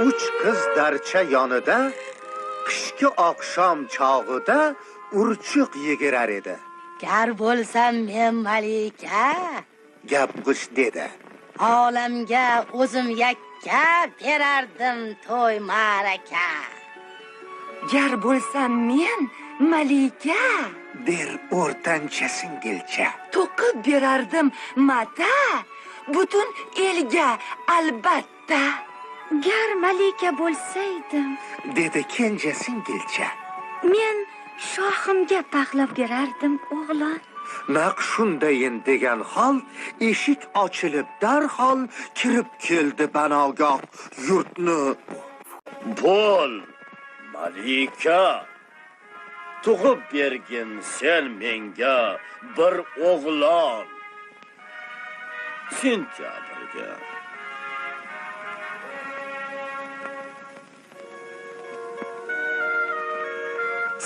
uch qiz darcha yonida qishki oqshom chog'ida urchuq yegirar edi. Gar bo'lsam men malika, Gap g'ish dedi. Olamga o'zim yakka berardim to'y ma'raka. Gar bo'lsam men malika, Der o'rtancha singilcha. to'qib berardim mata butun elga albatta. Gar malika bo'lsaydim, Dedi kenja singilcha. men shohimga paqlab berardim o'g'lon. Naq shundayin degan hol eshik ochilib darhol kirib keldi banogoh yurtni. Bo'l, malika, tug'ib bergin sen menga bir o'g'lon. Sentyabrga.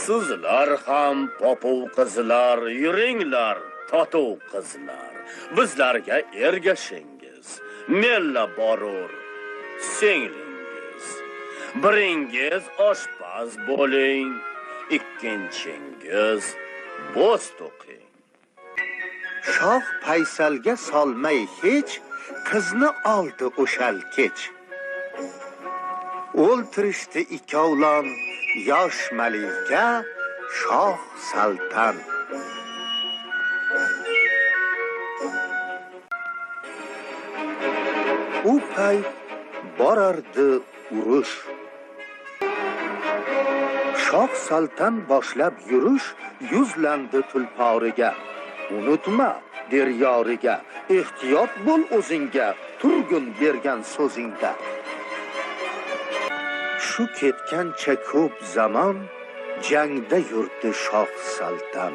Sizlar ham popuv qizlar, yuringlar, totuv qizlar. Bizlarga ergashingiz, mella borur singlingiz. Biringiz oshpaz bo'ling, ikkinchingiz bo'z to'qing. Shoh paysalga solmay hech qizni oldi o'shal kech. O'ltirishdi ikkovlon yosh malika, shoh saltan. U payt borardi urush. Shoh saltan boshlab yurish yuzlandi tulporiga. Unutma der yoriga, ehtiyot bo'l o'zingga, turgun bergan so'zingda. Shu ketgancha ko'p zamon jangda yurdi shoh saltan.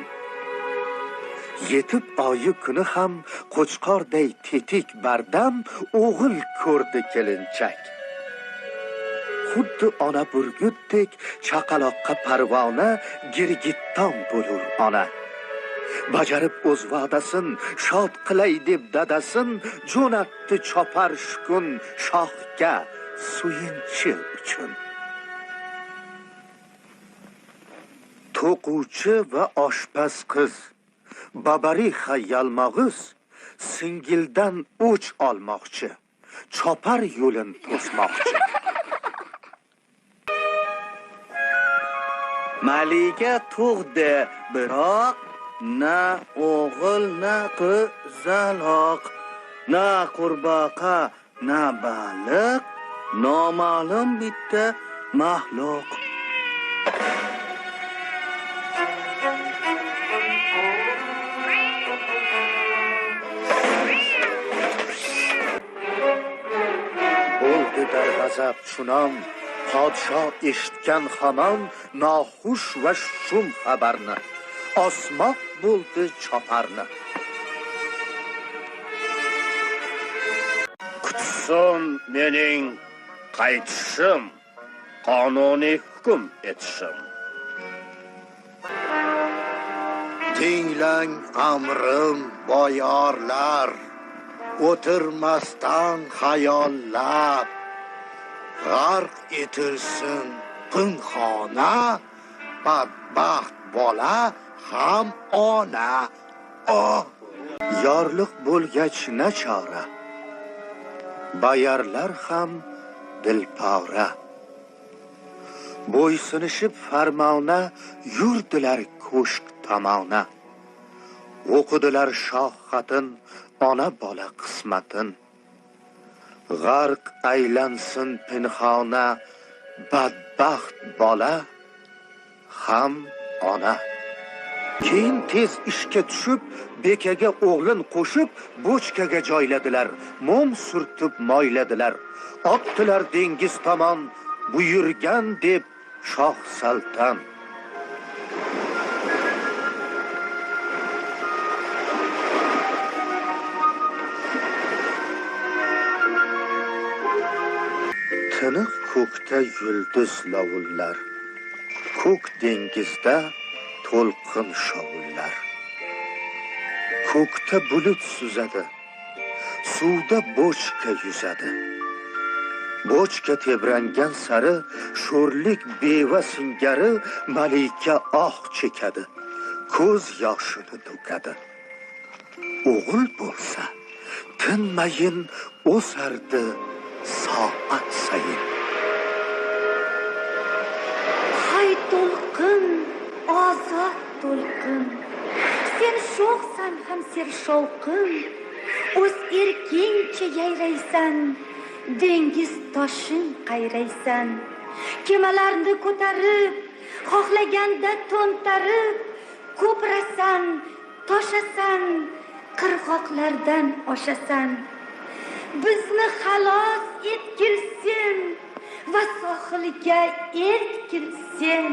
Yetib oyi kuni ham qo'chqorday tetik bardam o'g'il ko'rdi kelinchak. Xuddi ona burgutdek chaqaloqqa parvona girgitton bo'lur ona. Bajarib o'z va'dasin shod qilay deb dadasin jo'natdi chopar shukun shohga suyunchi uchun. To'quvchi va oshpaz qiz Babarixa yalmog'iz singildan o'ch olmoqchi, chopar yo'lin to'smoqchi. Malika tug'di, biroq na o'g'il, na qizaloq, na qurbaqa, na baliq, noma'lum bitta mahluq. Bo'ldi darg'azab chunon, podsho eshitgan hamon noxush va shum xabarni. Osmoq bo'ldi choparni. Kutsin mening qaytishim, qonuniy hukm etishim. Tinglang amrim boyorlar, o'tirmasdan xayollab, g'arq etilsin pinxona, badbaxt bola ham ona. Yorliq bo'lgach nachora, bayarlar ham dilpora. Bo'ysunishib farmona yurdilar ko'shk tomona. O'qidilar shoh xatin, ona bola qismatin. G'arq aylansin pinxona, badbaxt bola ham ona. Keyin tez ishga tushib, bekaga o'g'lin qo'shib, bochkaga joyladilar, mum surtib moyladilar. Otdilar dengiz tomon, buyurgan deb shoh saltan. Tiniq ko'kda yulduz lovullar, ko'k dengizda to'lqin shovullar. Ko'kda bulut suzadi, suvda bochka yuzadi. bochka tebrangan sari sho'rlik beva singari malika oh chekadi, ko'z yoshini to'kadi. O'g'il bo'lsa tinmayin o'sardi soat sayin. Hay to'lqin, ozod to'lqin, sen sho'xsan ham sershovqin, o'z erkingcha yayraysan, dengiz toshin qayraysan. Kemalarni ko'tarib, xohlaganda to'ntarib, ko'prasan, toshasan, qirg'oqlardan oshasan. Bizni xalos etkilsin va sohilga eltkilsin.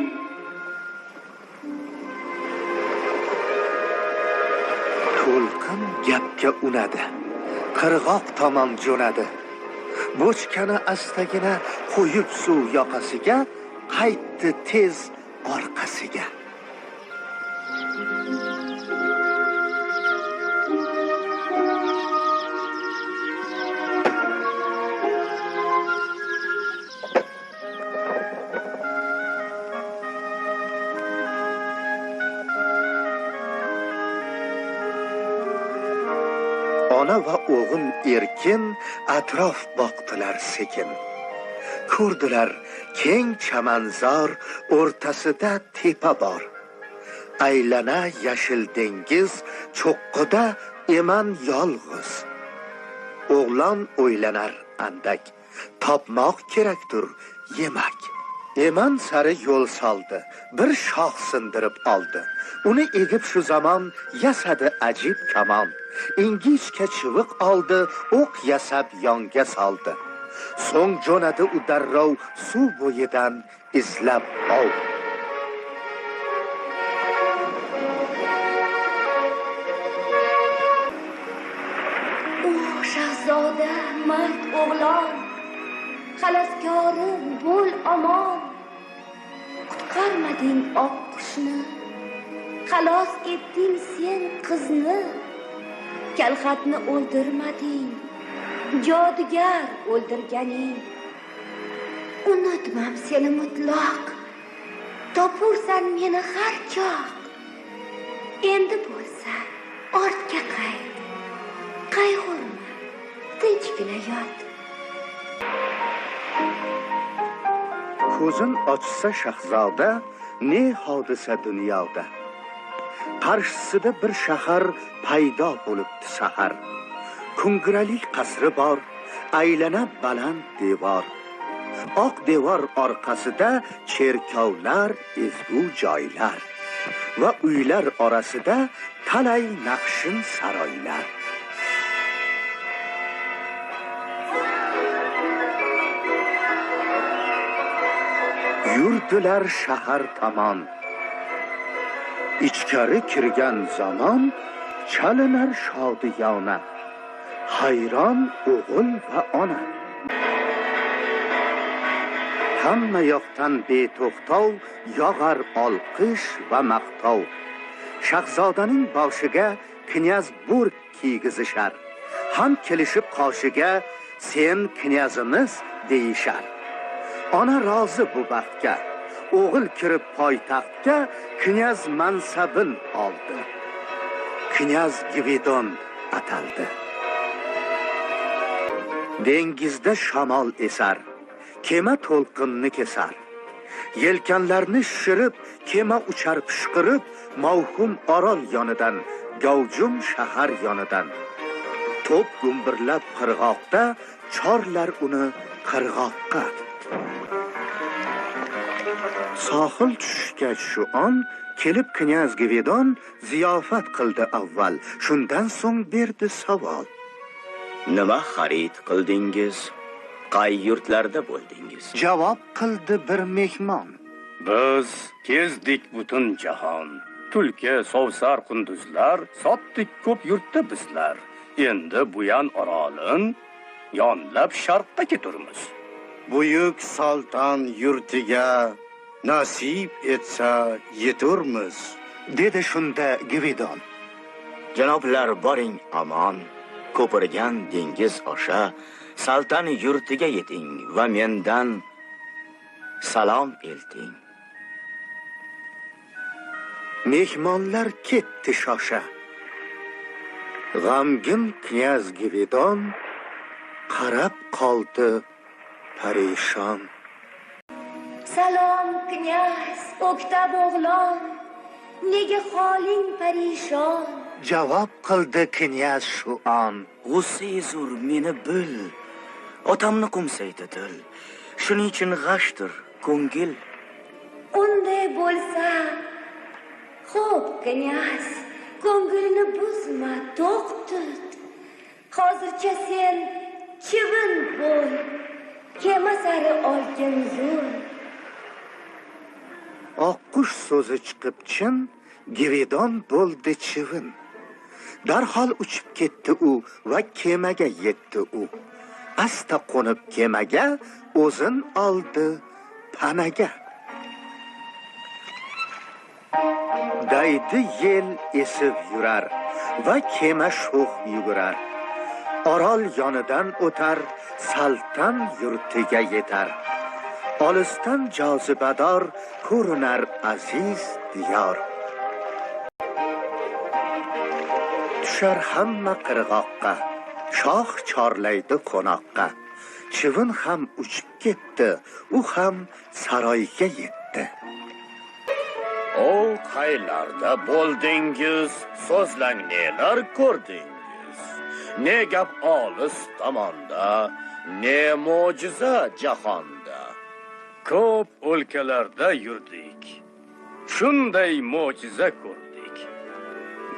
To'lqin gapga unadi, qirg'oq tomon jo'nadi. Bochkani astagina qo'yib suv yoqasiga, qaytdi tez orqasiga. Ona va o'g'il erkin atrof boqdilar sekin. Ko'rdilar keng chamanzor, o'rtasida tepa bor. Aylana yashil dengiz, cho'qqida eman yolg'iz. O'g'lon o'ylanar andak, topmoq kerakdir yemak. Eman sari yo'l soldi, bir shox sindirib oldi. Uni egib shu zamon yasadi ajib kamon. Ingichka chiviq oldi, o'q yasab yonga soldi. So'ng jo'nadi u darrov suv bo'yidan izlab ov. O shahzoda, mard o'g'lon, xaloskorim bo'l omon. Qutqarmading oq qushni, xalos etding sen qizni. Kalxatni o'ldirmading, jodugar o'ldirganing. Unutmam seni mutlaq, topursan meni har choq. Endi bo'lsa ortga qayt, qayg'urma, tinchgina yot. Ko'zin ochsa shahzoda, ne hodisa dunyoda. Qarshisida bir shahar paydo bo'libdi sahar. Kungiralik qasri bor, aylana baland devor. Oq devor orqasida cherkovlar, ezgu joylar va uylar orasida talay naqshin saroylar. Yurdilar shahar tomon. Ichkari kirgan zamon chalinar shodiyona. Hayron o'g'il va ona. Hamma yoqdan beto'xtov yog'ar olqish va maqtov. Shahzodaning boshiga knyaz burg kiygizishar. Ham kelishib qoshiga sen knyazimiz deyishar. Ona rozi bu baxtga. O'g'il kirib poytaxtga knyaz mansabin oldi. Knyaz Gvidon ataldi. Dengizda shamol esar, kema to'lqinni kesar. Yelkanlarni shishirib, kema uchar pishqirib, mavhum orol yonidan, gavjum shahar yonidan. To'p gumbirlab qirg'oqda, chorlar uni qirg'oqqa. Sohil tushgach shu on kelib knyaz Gvidon ziyofat qildi avval. Shundan so'ng berdi savol. Nima xarid qildingiz? Qay yurtlarda bo'ldingiz? Javob qildi bir mehmon. Biz kezdik butun jahon. Tulki, sovsar, qunduzlar, sotdik ko'p yurtda bizlar. Endi buyan orolin yonlab sharqqa keturmiz. Buyuk sulton yurtiga nasib etsa yeturmiz, dedi shunda Gvidon. Janoblar boring amon, ko'pirgan dengiz osha saltan yurtiga yeting va mendan salom elting. Mehmonlar ketdi shosha. G'amgin knyaz Gvidon qarab qoldi parishon. Salom, knyaz, o'ktab o'g'lon, nega holing parishon? Javob qildi knyaz shu on. G'ussa zur meni bil, otamni qumsaydi dil, shuning uchun g'ashdir ko'ngil. Unday bo'lsa, xo'p, knyaz, ko'ngilni buzma, to'q tut. Hozircha sen chivin bo'l, kema sari olgin yo'l. Oqqush so'zi chiqib chin, Gvidon bo'ldi chivin. Darhol uchib ketdi u va kemaga yetdi u. Asta qo'nib kemaga, o'zin oldi panaga. Daydi yel esib yurar va kema sho'x yugurar. Orol yonidan o'tar, saltan yurtiga yetar. Olisdan jozibador ko'rinar aziz diyor. Tushar hamma qirg'oqqa, shoh chorlaydi qo'noqqa. Chivin ham uchib ketdi, u ham saroyga yetdi. O qaylarda bo'ldingiz, so'zlang nelar ko'rdingiz. Ne gap olis tomonda, ne mo'jiza jahonda. Ko'p o'lkalarda yurdik, shunday mo'jiza ko'rdik.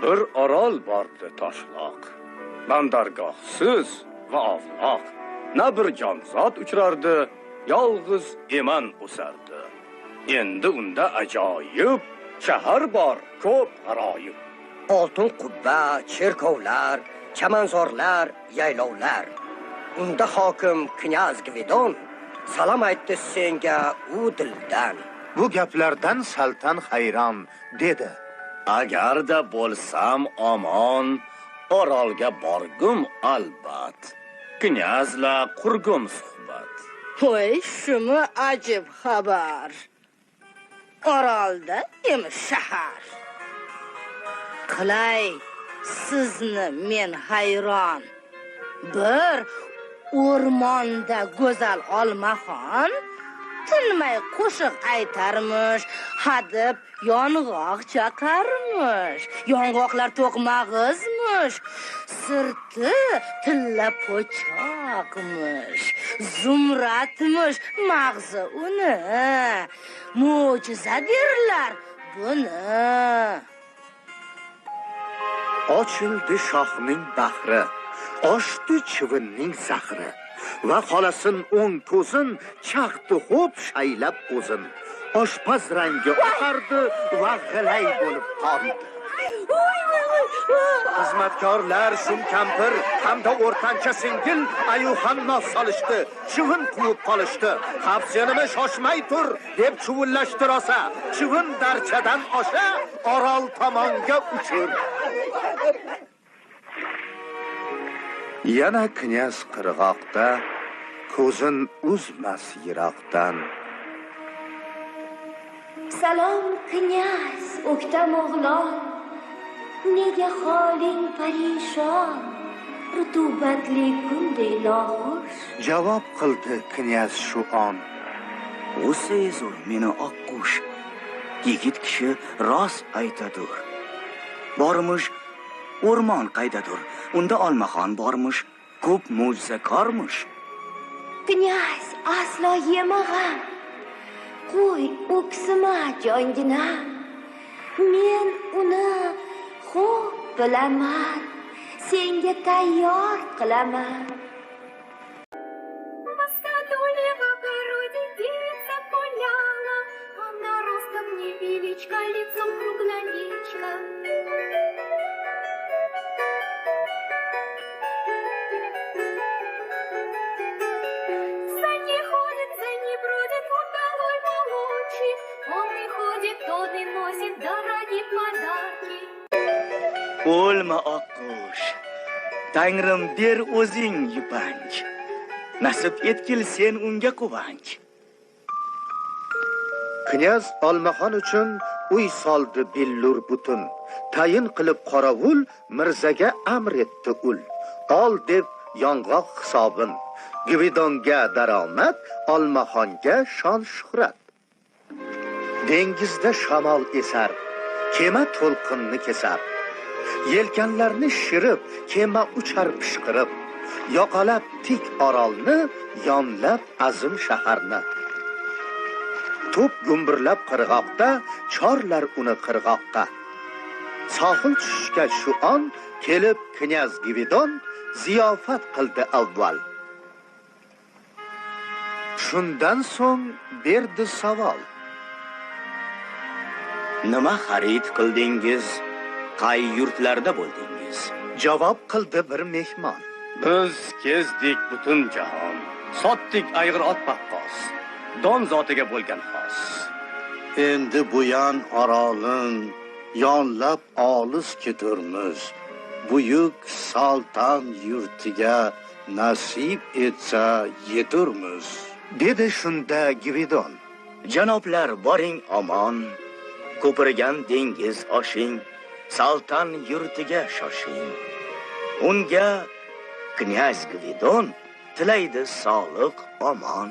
Bir orol bordi toshloq, bandargohsiz va ovloq. Na bir jonzot uchrardi, yolg'iz eman o'sardi. Endi unda ajoyib shahar bor, ko'p g'aroyib. Oltin qubba, cherkovlar, chamanzorlar, yaylovlar. Unda hokim knyaz Gvidon salom aytdi senga u dildan. Bu gaplardan saltan hayron dedi. Agarda bo'lsam omon, orolga borgum albat. Knyazla qurgum suhbat. Voy, shumi ajib xabar. Orolda emish shahar. Qilay sizni men hayron. Bir o'rmonda go'zal olmaxon tinmay qo'shiq aytarmish, hadib yong'oq chaqarmish. Yong'oqlar to'qmag'izmish, sirti tilla po'choqmish, zumratmish, mag'zi uni. Mo'jiza derlar buni. Ochildi shohning bahri, oshdi chivinning zahri. Va xolasin o'ng to'zin, chaqdi xo'p shaylab o'zin. Oshpaz rangi oqardi va g'ilay bo'lib qoldi. Xizmatkorlar shum kampir hamda o'rtancha singil ayuhan nos solishdi, chivin quvib qolishdi. Xavfsenimi shoshmay tur deb chuvillashdi rosa. Chivin darchadan osha orol tomonga uchur. Yana knyaz qirg'oqda ko'zin uzmas yiroqdan. Salom, knyaz, o'ktam o'g'lon, nega holing parishon? Rutubatli kunday noxush. Javob qildi knyaz shu on. G'ussa zur meni oqqush, yigit kishi rost aytadur. Bormish o'rmon qaydadur, unda olmaxon bormish, ko'p mo'jiza kormish. Knyaz, aslo yemag'am. Qo'y, o'ksima jongina. Men uni xo'p bilaman, senga tayyor qilaman. Лицом круглоличка. За ней ходит, за ней бродит удалой молодчик. Он приходит, тот и носит дорогие подарки. O'lma oqqush, Tangrim ber o'zing yupanch. Nasib etgil sen unga quvonch. Knyaz Olmaxon uchun uy soldi billur butun. Tayin qilib qorovul mirzaga amr etdi ul. Ol deb yong'oq hisobin. Gvidonga daromad, Olmaxonga shon shuhrat. Dengizda shamol esar, kema to'lqinni kesar. Yelkanlarni shirib, kema uchar pishqirib. Yoqalab tik orolni, yonlab azim shaharni. To'p gumburlab qirg'oqda, chorlar uni qirg'oqqa. Sohil tushishga shu on kelib knyaz Gvidon ziyofat qildi avval. Shundan so'ng berdi savol. Nima xarid qildingiz? Qay yurtlarda bo'ldingiz? Javob qildi bir mehmon. Biz kezdik butun jahon, sotdik ayg'ir ot baqqos, don zotiga bo'lgan xos. Endi buyan orolin yonlab olis keturmiz. Buyuk sulton yurtiga nasib etsa yeturmiz. Dedi shunda Gvidon. Janoblar boring omon, ko'pirgan dengiz oshing, sulton yurtiga shoshing. Unga knyaz Gvidon tilaydi sog'lik omon.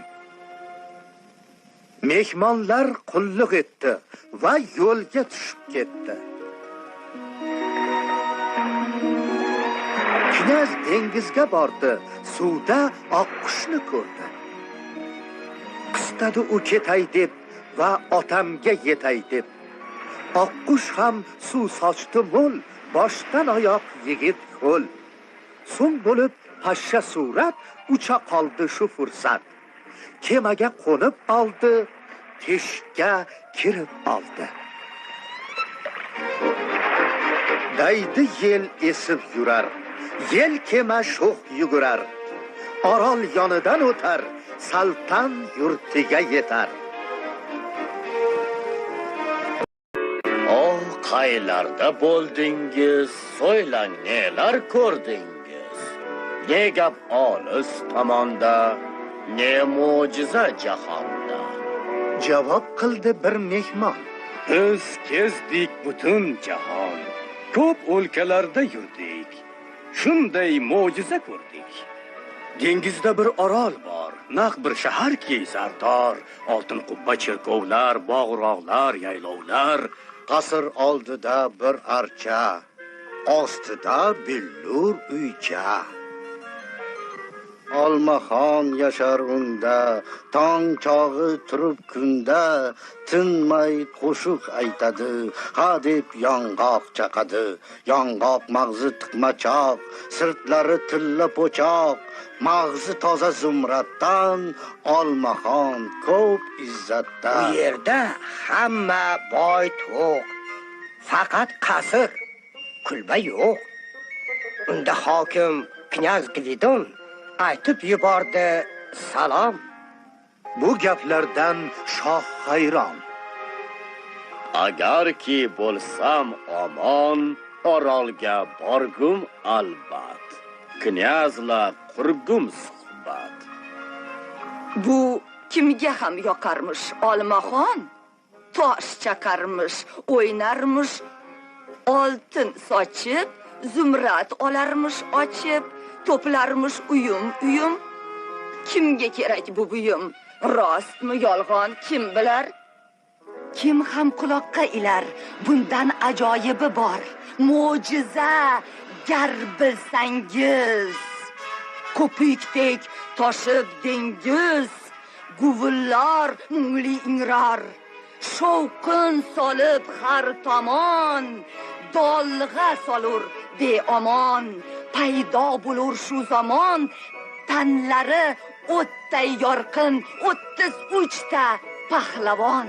Mehmonlar qulluq etdi va yo'lga tushib ketdi. Knyaz dengizga bordi, suvda oqqushni ko'rdi. Qistadi u ketay deb va otamga yetay deb. Oqqush ham suv sochdi mo'l, boshdan oyoq yigit qo'l. So'ng bo'lib pashsha surat ucha qoldi shu fursat. Kemaga qo'nib oldi, teshikka kirib oldi. Daydi yel esib yurar, yel kema sho'x yugurar. Orol yonidan o'tar, sulton yurtiga yetar. Oh, qaylarda bo'ldingiz, so'ylang nelar ko'rdingiz. Ne gap olis tomonda, ne mo'jiza jahonda. Javob qildi bir mehmon. Biz kezdik butun jahon, ko'p o'lkalarda yurdik, shunday mo'jiza ko'rdik. Dengizda bir orol bor, naq bir shaharki zardor, oltin qubba cherkovlar, bog'roqlar, yaylovlar. Qasr oldida bir archa, ostida billur uycha. Olmaxon yashar unda, tong chog'i turib kunda, tinmay qo'shiq aytadi, ha deb yong'oq chaqadi. Yong'oq mag'zi tiqmachoq, sirtlari tilla po'choq, mag'zi toza zumraddan, Olmaxon ko'p izzatda. Bu yerda hamma boy to'q, faqat qasr, kulba yo'q. Unda hokim knyaz Gvidon aytib yubordi salom. Bu gaplardan shoh hayron. Agarki bo'lsam omon, orolga borgum albat. Knyazla qurgum suhbat. Bu kimga ham yoqarmish Olmaxon? Tosh chaqarmish, o'ynarmish, oltin sochib, zumrad olarmish ochib, to'plarmish uyum. Kimga kerak bu buyum? Rostmi, yolg'on kim bilar? Kim ham quloqqa ilar? Bundan ajoyibi bor. Mo'jiza, gar bilsangiz. Ko'pikdek toshib dengiz, guvullar mungli ingrar. Shovqin solib har tomon, dolg'a solur beomon. Paydo bo'lur shu zamon, tanlari o'tday yorqin, 33 ta pahlavon.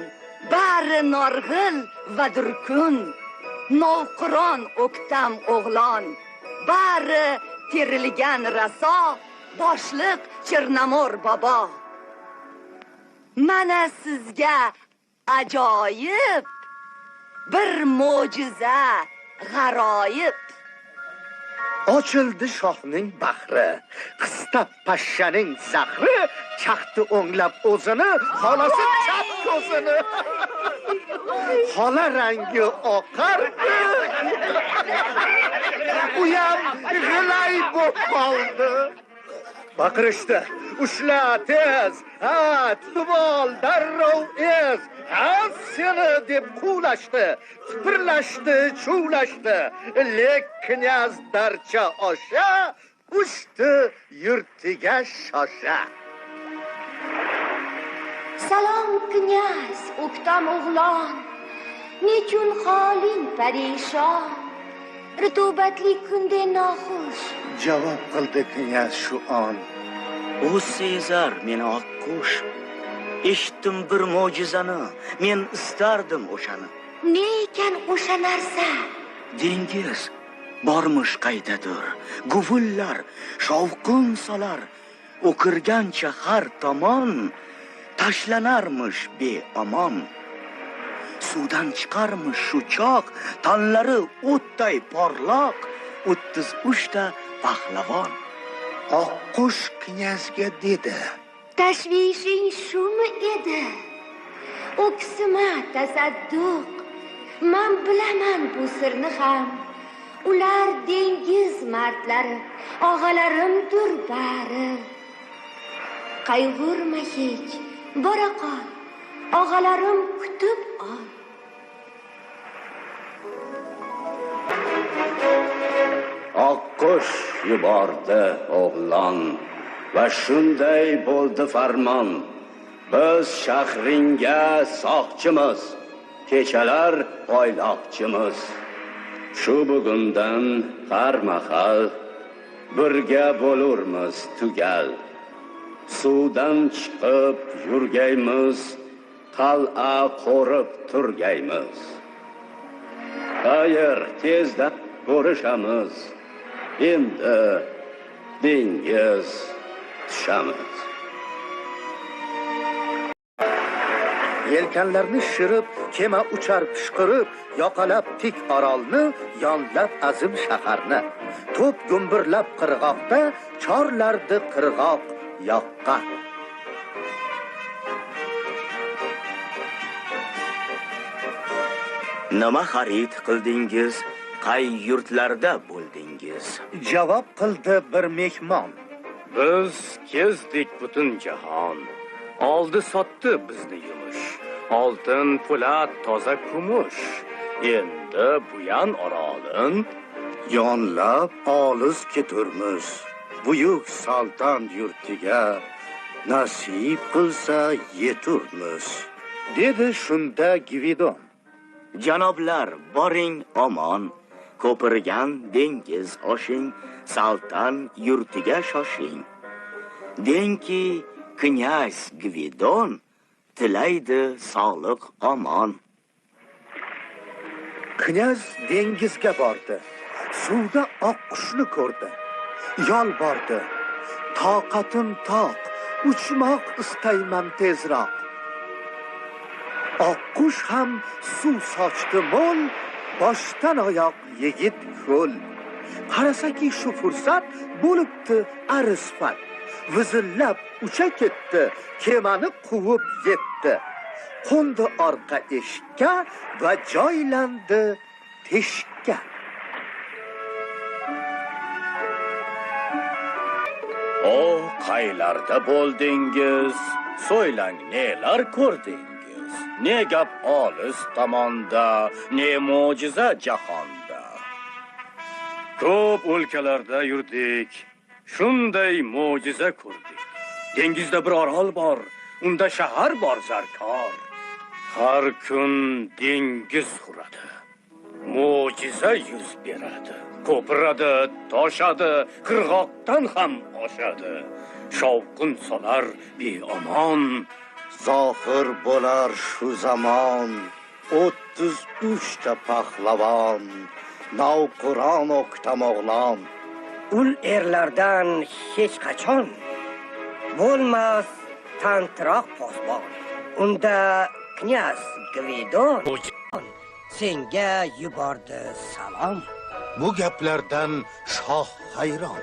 Bari norg'il va durkun, novqiron o'ktam o'g'lon. Bari terilgan raso, boshliq Chernamor bobo. Mana sizga ajoyib bir mo'jiza g'aroyib. ochildi shohning bahri, qista pashshaning zahri, chaqdi o'nglab o'zini, xolasi chap ko'zini. Xola rangi oqar, uyam g'ilay bo'p qoldi. Baqirishdi, ushla tez, tutib ol, darrov ez. Seni deb quvlashdi, fikrlashdi, chuvlashdi. Lek knyaz darcha osha, ushdi yurtiga shosha. Salom knyaz, o'ktam o'g'lon, nechun holing parishon? Rutubatli kunda noxush. Javob qildi knyaz shu on. O Sezar, meni oqqush. Eshitdim bir mo'jizani, men istardim o'shani. Ne ekan o'sha narsa? Dengiz bormish qaydadir, guvullar shovqin solar, o'kirgancha har tomon tashlanarmish beomon. Suvdan chiqarmish shu choq, tanlari o'tday porloq, 33 ta pahlavon. Oqqush knyazga dedi: Tashvishing shumi edi? O'ksima tasadduq. Men bilaman bu sirni ham. Ular dengiz mardlari, og'alarimdir bari. Qayg'urma hech, bora qol. Og'alarim kutib ol. Oqqush yubordi o'g'lon va shunday bo'ldi farmon. Biz shahringa soqchimiz, kechalar poyloqchimiz. Shu bugundan har mahal birga bo'lurmiz tugal. Suvdan chiqib yurgaymiz, qal'a qo'rib turgaymiz. Xayr, tezda ko'rishamiz. Endi dengiz tushamiz. Yelkanlarni shirib, kema uchar pishqirib, yoqalab tik orolni, yonlab azim shaharni. To'p gumbirlab qirg'oqda, chorlardi qirg'oq yoqqa. Nima xarid qildingiz? Qay yurtlarda bo'ldingiz? Javob qildi bir mehmon. Biz kezdik butun jahon. Oldi sotdi bizni yumush. Oltin, po'lat, toza kumush. Endi buyan orolin Yonlab olis keturmiz, buyuk saltan yurtiga nasib qilsa yeturmiz. Dedi shunda Gvidon. Janoblar, boring omon, ko'pirgan dengiz oshing, saltan yurtiga shoshing. Dengki knyaz Gvidon tilaydi sog'liq omon. Knyaz dengizga bordi. Suvda oqqushni ko'rdi. Yolbordi: toqatim toq, uchmoq istayman tezroq. Oqqush ham suv sochdi mo'l, boshdan oyoq yigit ko'l. Qarasaki shu fursat bo'libdi arisfat. Vizillab ucha ketdi, kemani quvib yetdi. Qo'ndi orqa eshikka va joylandi teshikka. O qaylarda bo'ldingiz? So'ylang, nelar ko'rdingiz? Ne gap olis tomonda, ne mo'jiza jahonda. Ko'p o'lkalarda yurdik, shunday mo'jiza ko'rdik. Dengizda bir orol bor, unda shahar bor zarkor. Har kun dengiz quradi, mo'jiza yuz beradi. Ko'piradi, toshadi, qirg'oqdan ham oshadi. Shovqin solar beomon. Zohir bo'lar shu zamon, 33 ta pahlavon, navqiron o'ktamoqlon. Ul erlardan hech qachon bo'lmas tantiroq posbon. Unda knyaz Gvidon senga yubordi salom. Bu gaplardan shoh hayron.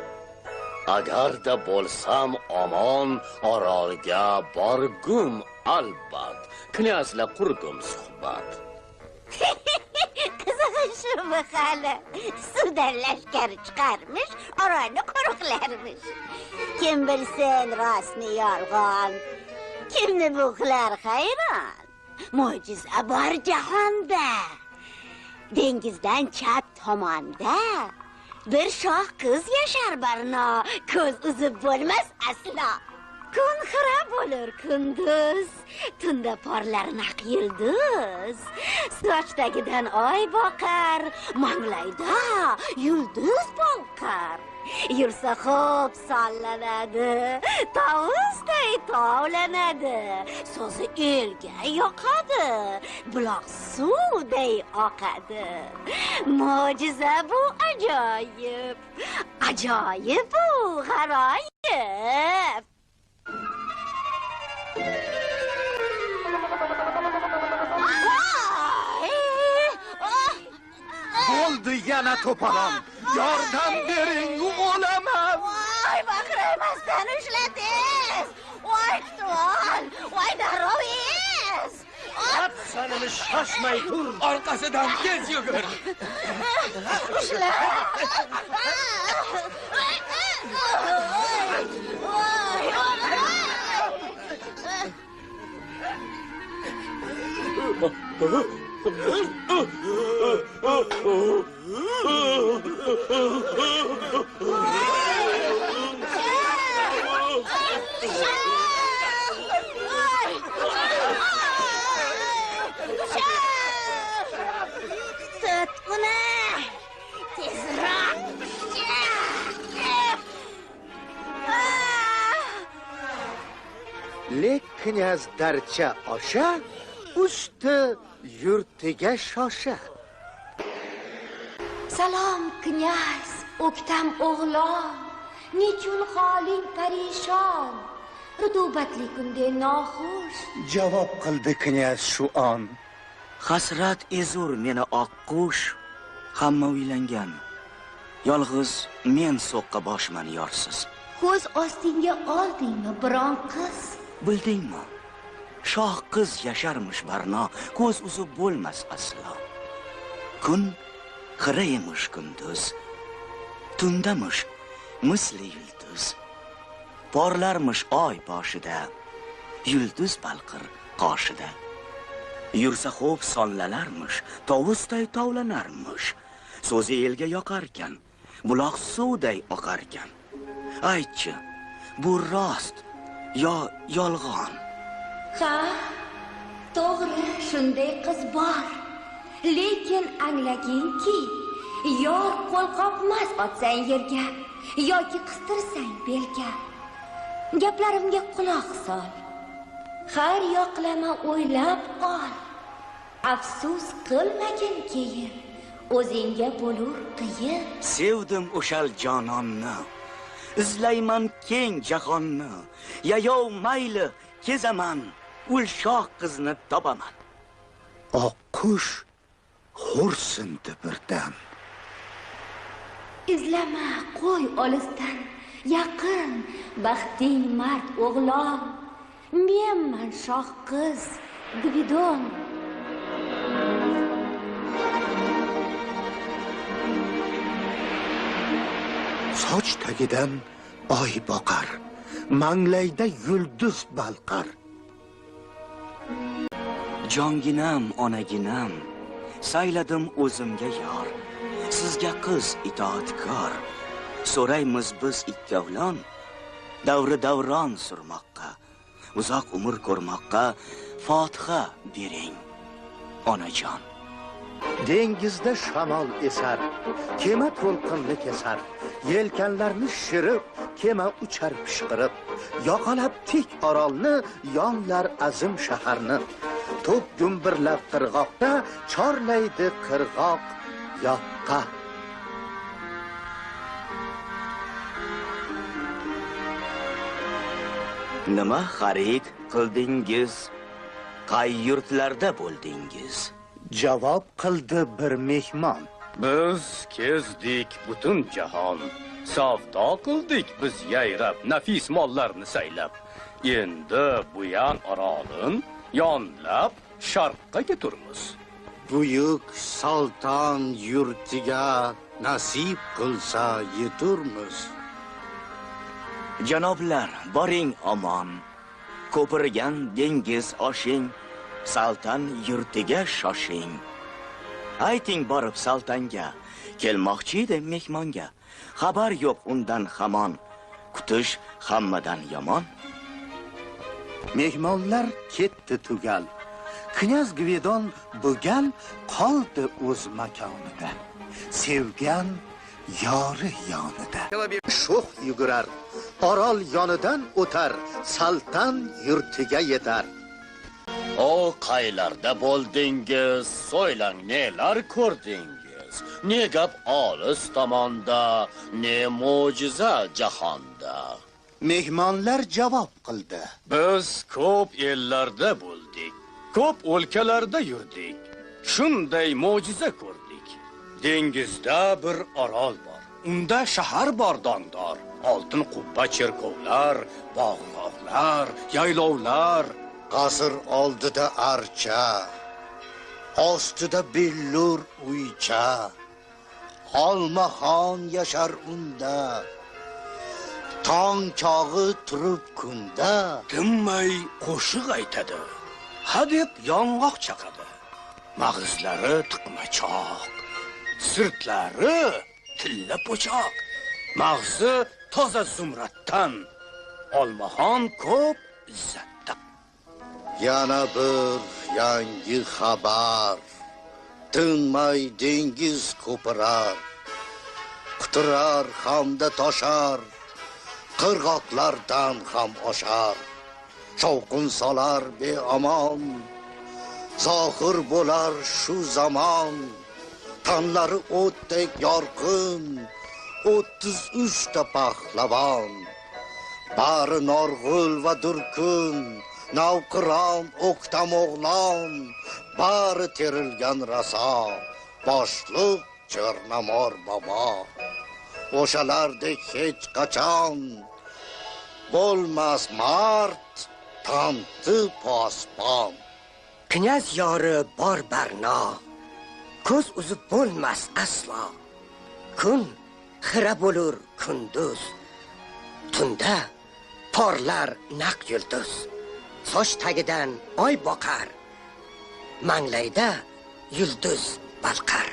Agarda bo'lsam omon, orolga borgum albat. Knyazla qurgum suhbat. Qizig'i shu hali. Suvdan lashkar chiqarmish, orolni qo'riqlarmish. Kim bilsin rostni yolg'on, kimni bu qilar hayron. Mo'jiza bor jahonda. Dengizdan chap tomonda bir shoh qiz yashar barno, ko'z uzib bo'lmas aslo. Kun xira bo'lur kunduz, tunda porlar naq yulduz. Sochdagidan oy boqar, manglayda yulduz bolqar. Yursa xo'p sollanadi, tovusday tovlanadi. So'zi elga yoqadi, buloq suvday oqadi. Mo'jiza bu ajoyib, ajoyib bu g'aroyib. Bo'ldi yana to'polon. Yordam bering, o'laman. Voy, baqirmasdan ushlatingiz. Voy, qutuvol, voy daroviz. Sanini shoshmay tur, orqasidan tez yugur. Ushla. Lek knyaz darcha osha, usti yurtiga shosha. Salom knyaz, o'ktam o'g'lon, nechun holing parishon? Rutubatli kunda noxush. Javob qildi knyaz shu on. Hasrat ezur meni oqqush, hamma uylangan. Yolg'iz men so'qqa boshman yorsiz. Ko'z ostingga oldingmi biron qiz? Bildingmi? Shoh qiz yasharmish barno, ko'z uzib bo'lmas aslo. Kun xira emish kunduz, tundamish misli yulduz. Porlarmish oy boshida, yulduz balqir qoshida. Yursa xo'p sonlanarmish, tovusday tovlanarmish. So'zi elga yoqarkan, buloq suvday oqarkan. Aytchi, bu rost yo yolg'on? Ha, to'g'ri, shunday qiz bor. Lekin anglagingki, yor qo'lqopmas otsang yerga yoki qistirsang belga. Gaplarimga quloq sol. Har yoqlama o'ylab ol. Afsus qilmagin keyin, o'zingga bo'lur qiyin. Sevdim o'shal jononni, izlayman keng jahonni. Yayov mayli kezaman, ul shoh qizni topaman. Oqqush xo'rsindi birdan. Izlama, qo'y olisdan, yaqin, baxting mard o'g'lon. Menman shoh qiz, Gvidon. Soch tagidan oy boqar, manglayda yulduz balqar. Jonginam, onaginam, sayladim o'zimga yor. Sizga qiz itoatkor. So'raymiz biz ikkovlon, davri davron surmoqqa, uzoq umr ko'rmoqqa fotiha bering, onajon. Dengizda shamol esar, kema to'lqinni kesar. Yelkanlarni shirib, kema uchar pishqirib. Yoqalab tik orolni, yonlar azim shaharni. To'p gumbirlab qirg'oqda, chorlaydi qirg'oq yoqqa. Nima xarid qildingiz? Qay yurtlarda bo'ldingiz? Javob qildi bir mehmon. Biz kezdik butun jahon. Savdo qildik biz yayrab, nafis mollarni saylab. Endi buyan orolin yonlab sharqqa keturmiz. Buyuk sulton yurtiga nasib qilsa yeturmiz. Janoblar, boring omon. Ko'pirgan dengiz oshing, sulton yurtiga shoshing. Ayting borib sultonga, kelmoqchi edi mehmonga. Xabar yo'q undan hamon, kutish hammadan yomon. Mehmonlar ketdi tugal. Knyaz Gvidon bugal qoldi o'z makonida. Sevgan yori yonida. Sho'x yugurar, orol yonidan o'tar, sulton yurtiga yetar. O qaylarda bo'ldingiz, so'ylang nelar ko'rdingiz? Ne gap olis tomonda, ne mo'jiza jahonda. Mehmonlar javob qildi. Biz ko'p ellarda bo'ldik, ko'p o'lkalarda yurdik. Shunday mo'jiza ko'rdik. Dengizda bir orol bor. Unda shahar bor dongdor. Oltin qubba cherkovlar, bog'lar, yaylovlar. Qasr oldida archa, ostida billur uycha. Olmaxon yashar unda, tong chog'i turib kunda. Tinmay qo'shiq aytadi, hadeb yong'oq chaqadi. Mag'izlari tiqmachoq, sirtlari tilla po'choq. Mag'zi toza zumraddan, olmaxon ko'p izzatda. Yana bir yangi xabar, tinmay dengiz ko'pirar, quturar hamda toshar, qirg'oqlardan ham oshar. Shovqin solar beomon, zohir bo'lar shu zamon. Tanlari o'tdek yorqin, 33 ta pahlavon. Bari norg'ul va durkun, navqiron o'ktamo'g'lon. Bari terilgan raso, boshliq Chernamor bobo. O'shalardek hech qachon bo'lmas mard, tanti posbon. Knyaz yori bor barno, ko'z uzib bo'lmas aslo. Kun xira bo'lur kunduz, tunda porlar naq yulduz. Soch tagidan oy boqar, manglayda yulduz balqar.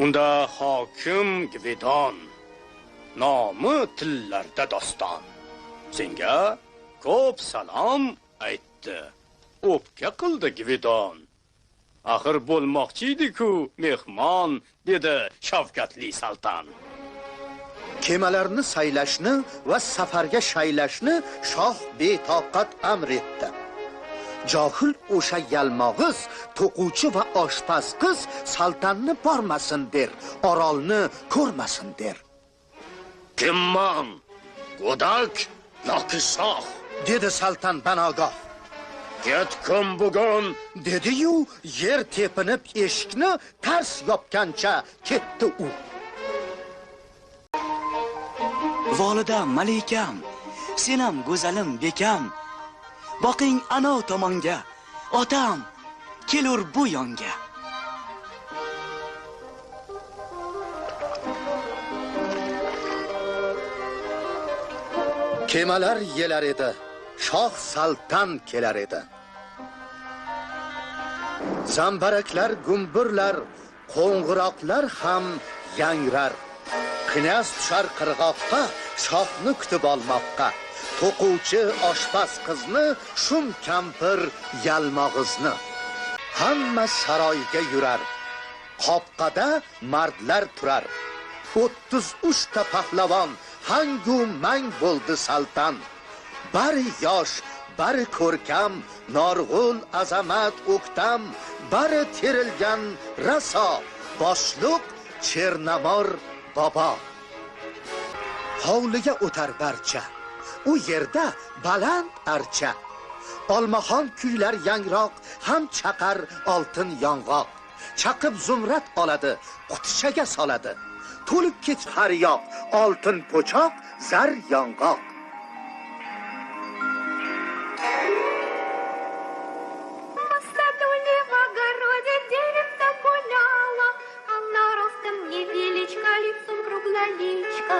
Unda hokim Gvidon, nomi tillarda doston. Senga ko'p salom aytdi, o'pka qildi Gvidon. Axir bo'lmoqchi edi-ku mehmon, dedi shavkatli sulton. Kemalarni saylashni va safarga shaylashni shoh betoqat amr etdi. Johil o'sha yalmog'iz, to'quvchi va oshpaz qiz sultanni bormasin der, orolni ko'rmasin der. Kimman? Go'dak yoki shoh? Dedi sulton banogoh. Ketkim bugun, Dedi-yu, yer tepinib eshikni tars yopgancha ketdi u. Volidam, malikam, senam go'zalim bekam. Boqing anov tomonga, otam kelur bu yonga. Kemalar yelar edi, shoh sulton kelar edi. Zambaraklar gumburlar, qo'ng'iroqlar ham yangrar. Knyaz tushar qirg'oqqa, shohni kutib olmoqqa. To'quvchi oshpaz qizni, shum kampir yalmog'izni. Hamma saroyga yurar, qopqada mardlar turar. 33 ta pahlavon hangu mang bo'ldi sulton. Bari yosh, bari ko'rkam, norg'ul azamat o'ktam, bari terilgan raso, boshliq Chernamor bobo. Hovliga o'tar barcha, u yerda baland archa. Olmaxon kuylar yangroq, ham chaqar oltin yong'oq. chaqib zumrad oladi, qutichaga soladi. To'lib kech har yoq, oltin po'choq, zar yong'oq. В саду ли в огороде деревца гуляла, она ростом невеличка, лицом круглоличка.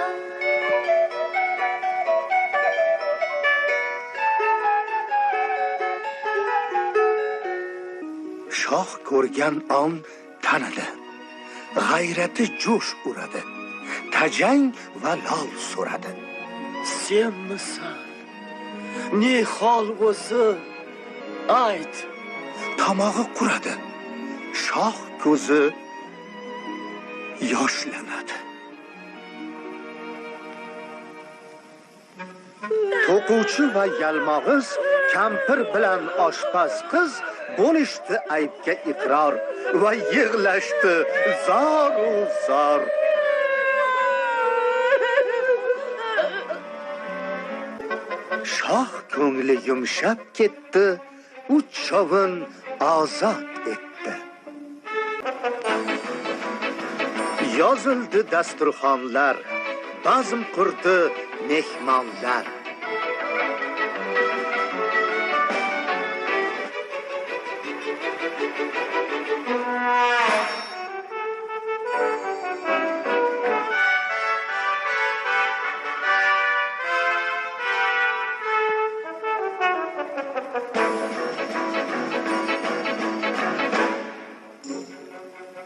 Shoh ko'rgan on tanidi. G'ayrati jo'sh uradi. Tajang va lol so'radi. Senmisan? Ne hol o'zi? Ayt. Tomog'i quradi. Shoh ko'zi yoshlanadi. To'quvchi va yalmog'iz kampir bilan oshpaz qiz bo'lishdi aybga iqror va yig'lashdi zor-u zor. Shoh ko'ngli yumshab ketdi, uchovin ozod etdi. Yozildi dasturxonlar, bazm qurdi mehmonlar.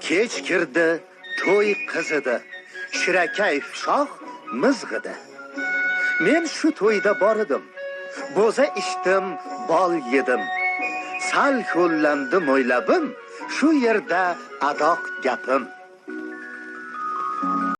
Kech kirdi, to'y qizidi, shirakayf shoh mizg'idi. Men shu to'yda bor edim, bo'za ichdim, bol yedim. Sal ho'llandi mo'ylabim, shu yerda adoq gapim.